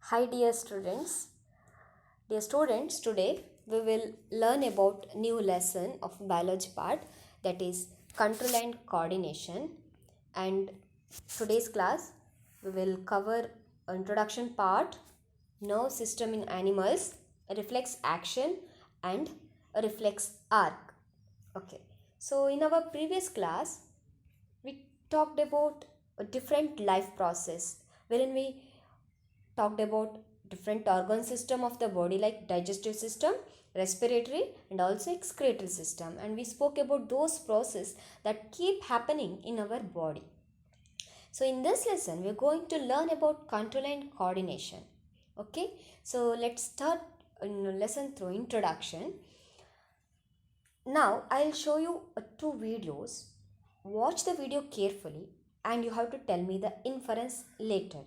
Hi dear students. Dear students, today we will learn about new lesson of biology part, that is control and coordination. And today's class we will cover introduction part, nerve system in animals, reflex action and a reflex arc. Okay. So in our previous class we talked about a different life process wherein we talked about different organ system of the body like digestive system, respiratory and also excretory system, and we spoke about those processes that keep happening in our body. So in this lesson we're going to learn about control and coordination. Okay, so let's start in lesson through introduction. Now I'll show you two videos. Watch the video carefully and you have to tell me the inference later.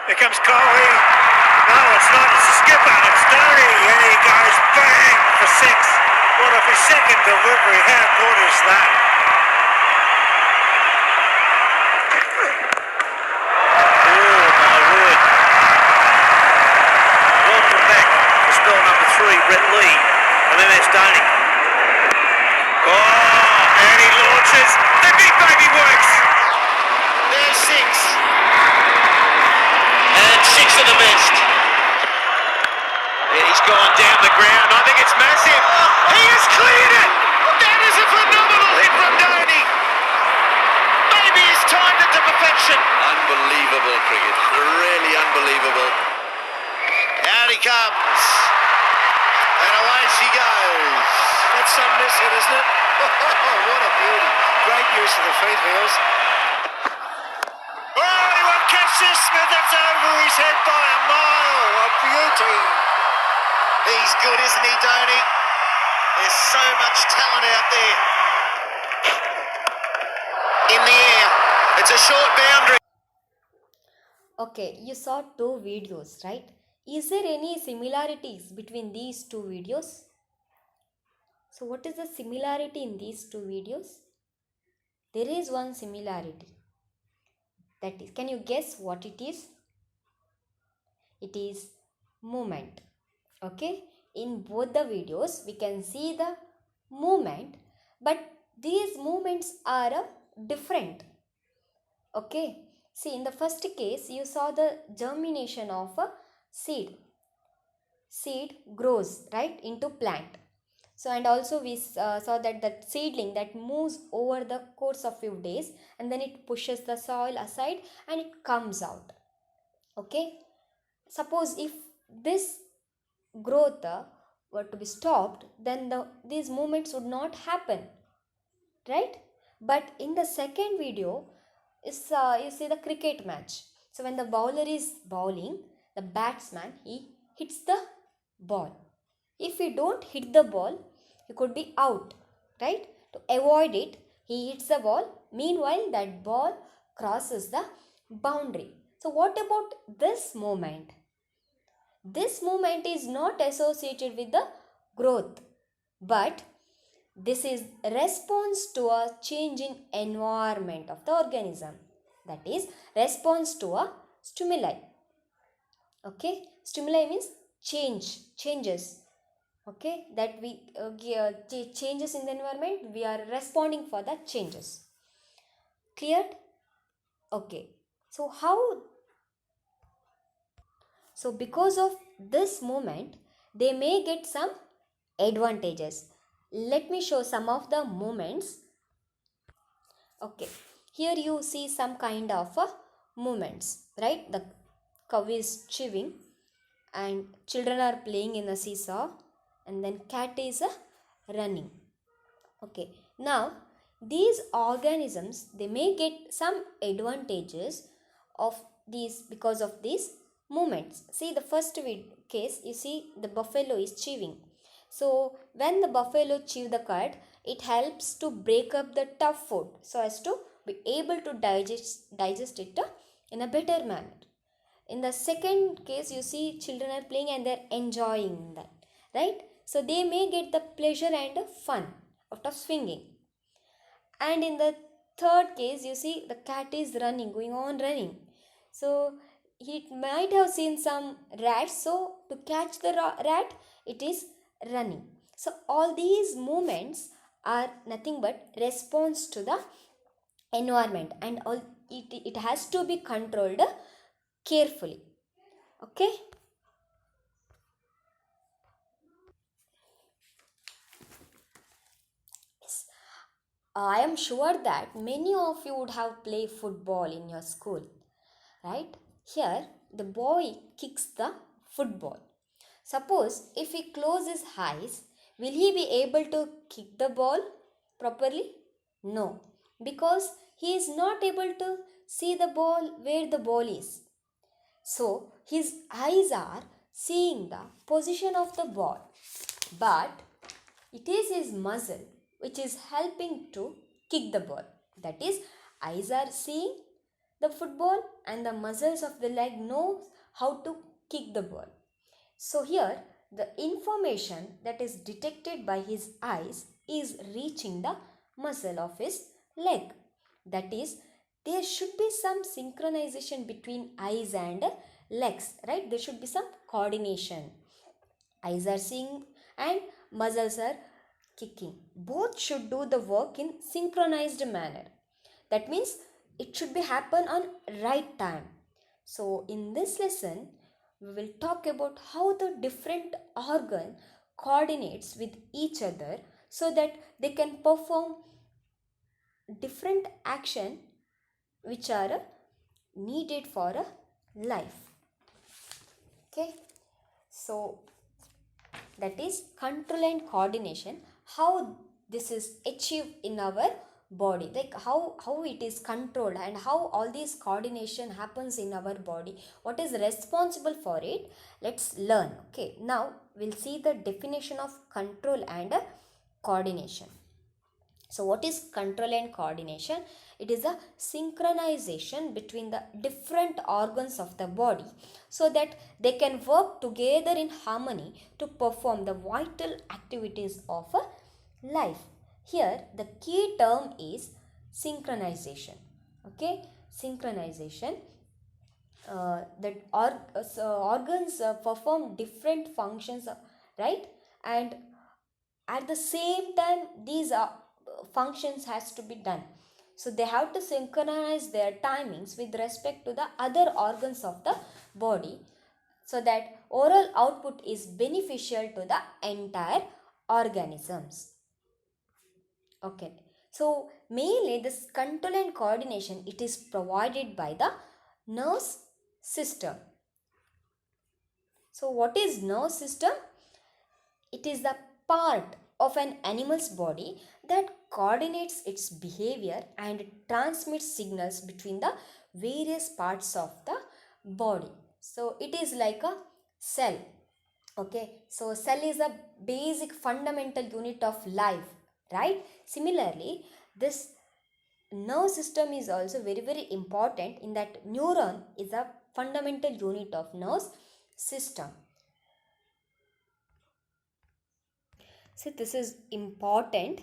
Here comes Coley. No, it's not. It's a skipper. It's Downey. And he goes bang for six. What of his second delivery? How good is that? Oh, my word. Welcome back to spell number 3, Brett Lee. And then there's Downey. Oh, and he launches. The big baby works. There's 6. And 6 of the best. And he's gone down the ground. I think it's massive. He has cleared it. That is a phenomenal hit from Downey. Maybe he's timed it to perfection. Unbelievable cricket. Really unbelievable. Out he comes. And away she goes. That's some miss hit, isn't it? Oh, what a beauty. Great use of the feet heels. Oh, he won't catch this. Smith, that's over his head by a mile. A beauty. He's good, isn't he, Downey? There's so much talent out there. In the air. It's a short boundary. Okay, you saw two videos, right? Is there any similarities between these two videos? So what is the similarity in these two videos? There is one similarity. That is, can you guess what it is? It is movement. Okay, in both the videos we can see the movement, but these movements are different. Okay, see, in the first case you saw the germination of a seed. Seed grows right into plant. So and also we saw that that seedling that moves over the course of few days and then it pushes the soil aside and it comes out. Okay, suppose if this growth were to be stopped, then these movements would not happen, right? But in the second video is you see the cricket match. So when the bowler is bowling, the batsman he hits the ball. If he don't hit the ball, he could be out, right? To avoid it, he hits the ball. Meanwhile, that ball crosses the boundary. So what about this movement? This movement is not associated with the growth, but this is response to a change in environment of the organism. That is response to a stimuli. Okay, stimuli means changes. Okay, that we changes in the environment, we are responding for the changes. Cleared? Okay, so because of this movement, they may get some advantages. Let me show some of the movements. Okay, here you see some kind of movements, right? The cow is chewing and children are playing in a seesaw, and then cat is running. Okay, now these organisms, they may get some advantages of these because of these movements. See the first case, you see the buffalo is chewing. So when the buffalo chew the cud, it helps to break up the tough food so as to be able to digest it in a better manner. In the second case, you see children are playing and they're enjoying that, right? So they may get the pleasure and fun out of swinging. And in the third case, you see the cat is running, going on running. So it might have seen some rats, so to catch the rat, it is running. So all these movements are nothing but response to the environment, and all it has to be controlled carefully. Okay. Yes. I am sure that many of you would have played football in your school, right? Here the boy kicks the football. Suppose if he closes his eyes, will he be able to kick the ball properly? No, because he is not able to see the ball where the ball is. So his eyes are seeing the position of the ball, but it is his muscle which is helping to kick the ball. That is, eyes are seeing the football and the muscles of the leg know how to kick the ball. So here the information that is detected by his eyes is reaching the muscle of his leg. That is, there should be some synchronization between eyes and legs, right? There should be some coordination. Eyes are seeing and muscles are kicking. Both should do the work in synchronized manner. That means it should be happen on right time. So in this lesson, we will talk about how the different organ coordinates with each other so that they can perform different action which are needed for a life. Okay, so that is control and coordination, how this is achieved in our body, like how it is controlled and how all this coordination happens in our body, what is responsible for it. Let's learn. Okay, now we'll see the definition of control and coordination. So what is control and coordination? It is a synchronization between the different organs of the body so that they can work together in harmony to perform the vital activities of a life. Here the key term is synchronization. Okay, synchronization. Organs perform different functions, right? And at the same time, these functions has to be done. So they have to synchronize their timings with respect to the other organs of the body so that overall output is beneficial to the entire organisms. Okay, so mainly this control and coordination, it is provided by the nervous system. So what is nervous system? It is the part of an animal's body that coordinates its behavior and transmits signals between the various parts of the body. So it is like a cell. Okay, so cell is a basic fundamental unit of life, right? Similarly, this nerve system is also very important, in that neuron is a fundamental unit of nerve system. So this is important.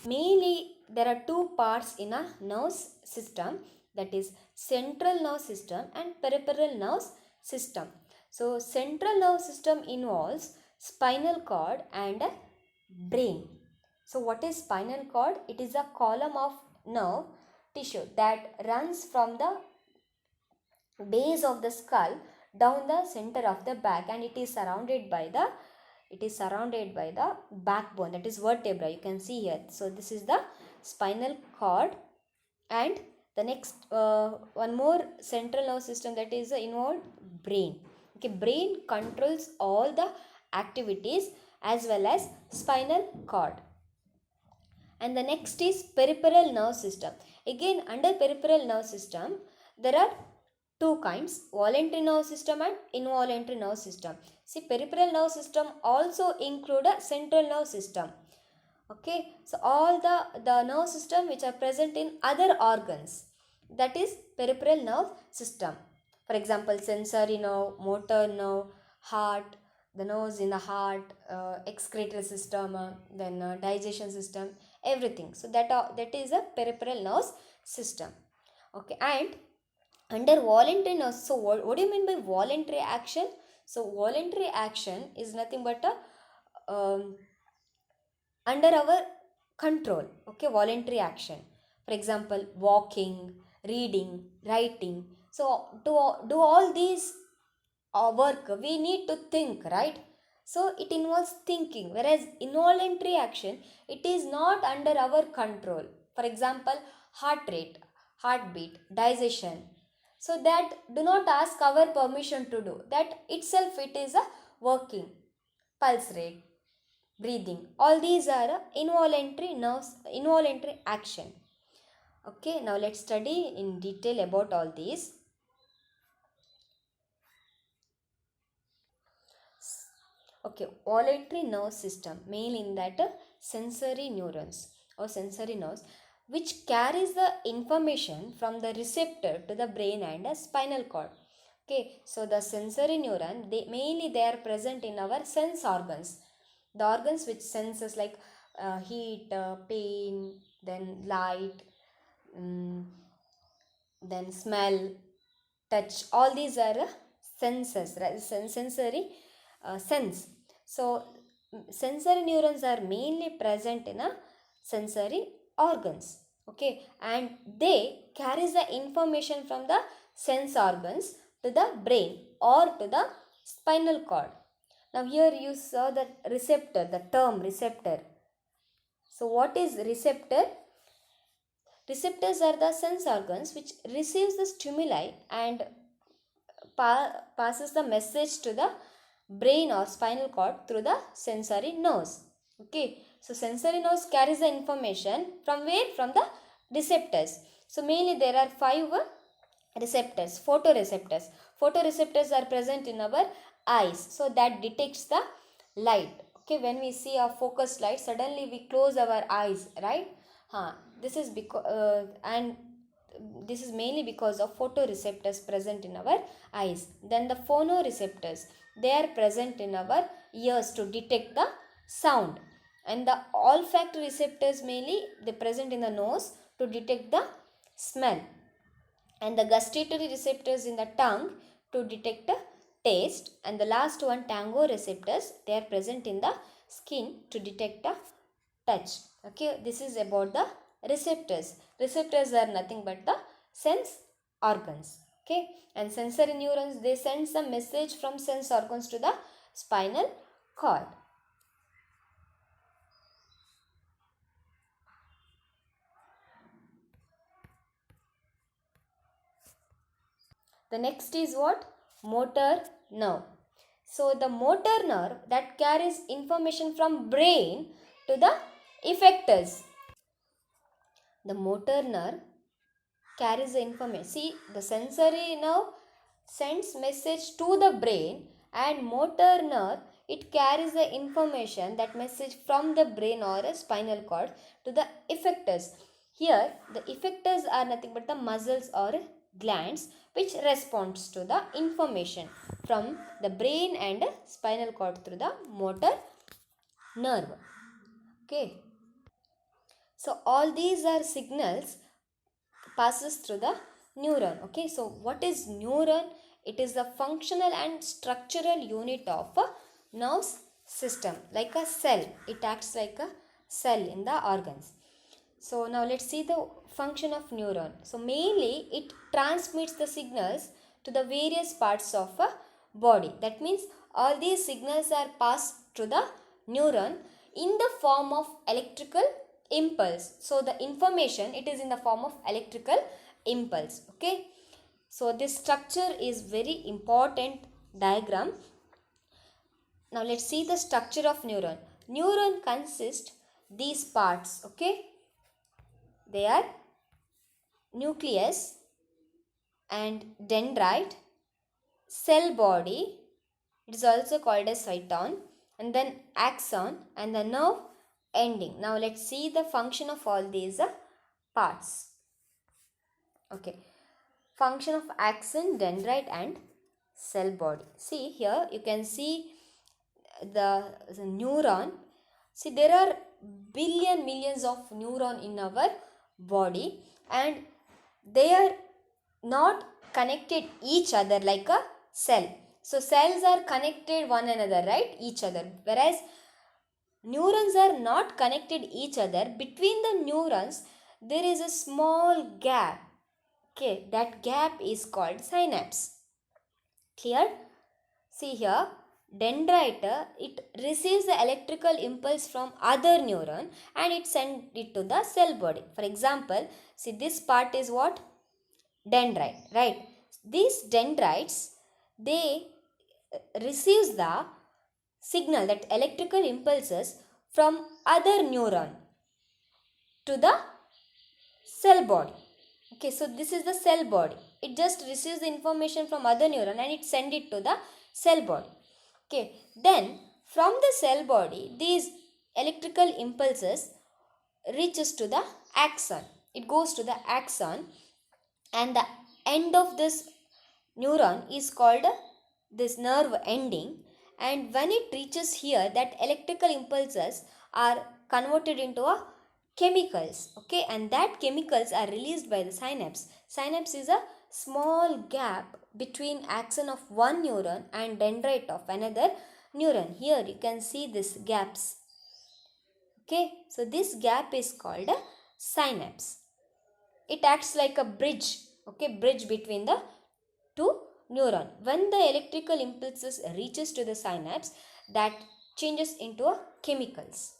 Mainly there are two parts in a nerve system, that is central nerve system and peripheral nerve system. So central nerve system involves spinal cord and brain. So what is spinal cord? It is a column of nerve tissue that runs from the base of the skull down the center of the back, and it is surrounded by the backbone, that is vertebra, you can see here. So this is the spinal cord. And the next one more central nerve system, that is involved brain. Okay, brain controls all the activities as well as spinal cord. And the next is peripheral nerve system. Again, under peripheral nerve system there are two kinds, voluntary nerve system and involuntary nerve system. See, peripheral nerve system also include a central nerve system. Okay, so all the nerve system which are present in other organs, that is peripheral nerve system. For example, sensory nerve, motor nerve, heart, the nerves in the heart, excretory system, then digestion system, everything. So that is a peripheral nerve system. Okay, and under voluntary nerve, so what do you mean by voluntary action? So voluntary action is nothing but a under our control. Okay, voluntary action. For example, walking, reading, writing. So to do all these work, we need to think, right? So it involves thinking, whereas involuntary action, it is not under our control. For example, heart rate, heartbeat, digestion. So that do not ask our permission to do. That itself it is a working. Pulse rate, breathing. All these are involuntary action. Okay, now let's study in detail about all these. Okay, voluntary nerve system, mainly in that sensory neurons or sensory nerves, which carries the information from the receptor to the brain and the spinal cord. Okay, so the sensory neuron, they are present in our sense organs. The organs which senses like heat, pain, then light, then smell, touch. All these are senses, right? Sensory sense. So sensory neurons are mainly present in a sensory organs. Okay, and they carries the information from the sense organs to the brain or to the spinal cord. Now here you saw the receptor, the term receptor. So what is receptor? Receptors are the sense organs which receives the stimuli and passes the message to the brain or spinal cord through the sensory nerves. Okay, so sensory nerves carries the information from where? From the receptors. So mainly there are 5 receptors, photoreceptors. Photoreceptors are present in our eyes, so that detects the light. Okay, when we see a focused light, suddenly we close our eyes, right? This is because and this is mainly because of photoreceptors present in our eyes. Then the phonoreceptors, they are present in our ears to detect the sound. And the olfactory receptors, mainly they present in the nose to detect the smell. And the gustatory receptors in the tongue to detect the taste. And the last one, tango receptors, they are present in the skin to detect the touch. Okay, this is about the receptors. Receptors are nothing but the sense organs. Okay, and sensory neurons, they send some message from sense organs to the spinal cord. The next is what? Motor nerve. So the motor nerve that carries information from brain to the effectors. The motor nerve carries the information. See, the sensory nerve sends message to the brain, and motor nerve, it carries the information, that message from the brain or a spinal cord to the effectors. Here the effectors are nothing but the muscles or glands which responds to the information from the brain and spinal cord through the motor nerve. Okay, so all these are signals passes through the neuron. Okay, so what is neuron? It is the functional and structural unit of a nerve system, like a cell. It acts like a cell in the organs. So now let's see the function of neuron. So mainly it transmits the signals to the various parts of a body. That means all these signals are passed to the neuron in the form of electrical impulse. So the information, it is in the form of electrical impulse. Okay, so this structure is very important diagram. Now let's see the structure of neuron. Neuron consists these parts. Okay, they are nucleus and dendrite, cell body, it is also called as cyton, and then axon and the nerve ending. Now let's see the function of all these parts. Okay, function of axon, dendrite and cell body. See here you can see the neuron. See, there are millions of neuron in our body, and they are not connected each other like a cell. So cells are connected one another, right, each other, whereas neurons are not connected each other. Between the neurons there is a small gap. Okay, that gap is called synapse. Clear? See here, dendrite, it receives the electrical impulse from other neuron and it sends it to the cell body. For example, see, this part is what? Dendrite, right? These dendrites, they receives the signal, that electrical impulses from other neuron to the cell body. Okay, so this is the cell body. It just receives the information from other neuron and it sends it to the cell body. Okay, then from the cell body, these electrical impulses reaches to the axon. It goes to the axon, and the end of this neuron is called this nerve ending. And when it reaches here, that electrical impulses are converted into a chemicals. Okay, and that chemicals are released by the synapse. Synapse is a small gap between axon of one neuron and dendrite of another neuron. Here you can see these gaps. Okay, so this gap is called a synapse. It acts like a bridge. Okay, bridge between the two neuron. When the electrical impulses reaches to the synapse, that changes into a chemicals.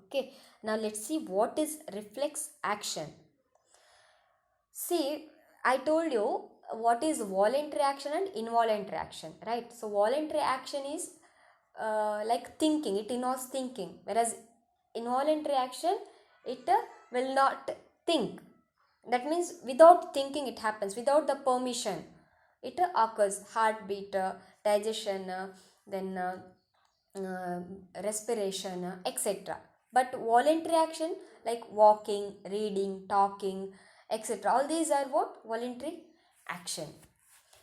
Okay, now let's see what is reflex action. See, I told you what is voluntary action and involuntary action, right? So voluntary action is like thinking, it involves thinking, whereas involuntary action, it will not think. That means without thinking it happens, without the permission it occurs. Heartbeat, digestion, then respiration, etc. But voluntary action like walking, reading, talking, etc., all these are what? Voluntary action.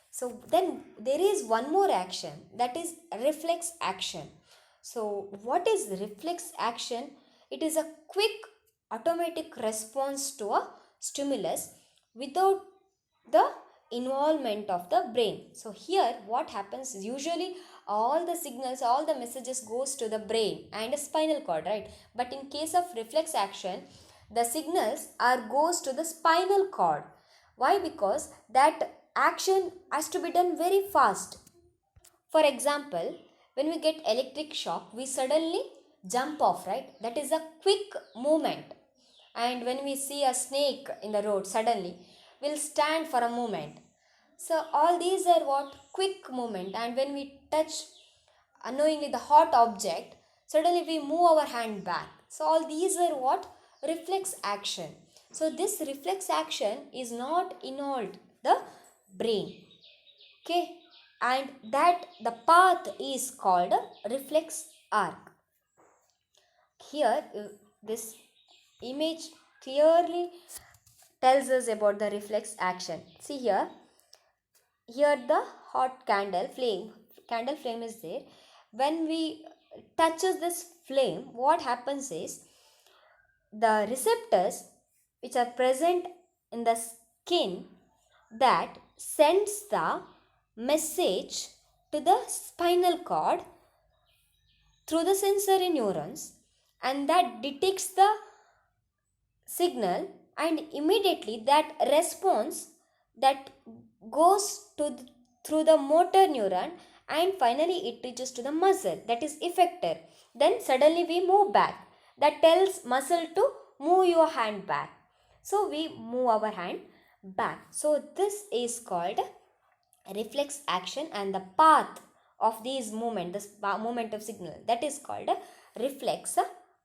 So then there is one more action, that is reflex action. So what is reflex action? It is a quick automatic response to a stimulus without the involvement of the brain. So here what happens is, usually all the signals, all the messages goes to the brain and spinal cord, right? But in case of reflex action, the signals are goes to the spinal cord. Why? Because that action has to be done very fast. For example, when we get electric shock, we suddenly jump off, right? That is a quick movement. And when we see a snake in the road, suddenly we'll stand for a moment. So all these are what? Quick movement. And when we touch unknowingly the hot object, suddenly we move our hand back. So all these are what? Reflex action. So this reflex action is not involved the brain. Okay, and that the path is called reflex arc. Here this image clearly tells us about the reflex action. See here the hot candle flame is there. When we touches this flame, what happens is the receptors which are present in the skin that sends the message to the spinal cord through the sensory neurons, and that detects the signal, and immediately that response that goes through the motor neuron, and finally it reaches to the muscle, that is effector. Then suddenly we move back, that tells muscle to move your hand back, so we move our hand back. So this is called reflex action, and the path of these movement, this movement of signal, that is called a reflex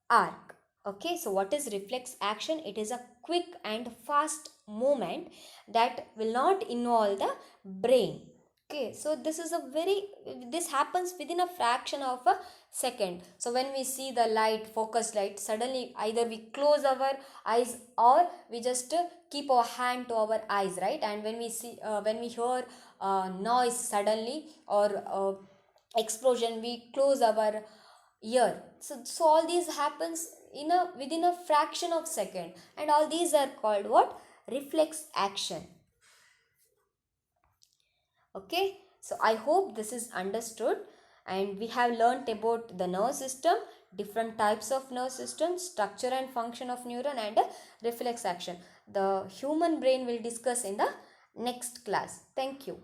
arc. Okay, so what is reflex action? It is a quick and fast movement that will not involve the brain. Okay, so this happens within a fraction of a second. So when we see the light, focus light, suddenly either we close our eyes or we just keep our hand to our eyes, right? And when we hear noise suddenly or explosion, we close our ear. So all these happens within a fraction of second, and all these are called what? Reflex action. Okay, so I hope this is understood, and we have learnt about the nerve system, different types of nerve system, structure and function of neuron, and reflex action. The human brain will discuss in the next class. Thank you.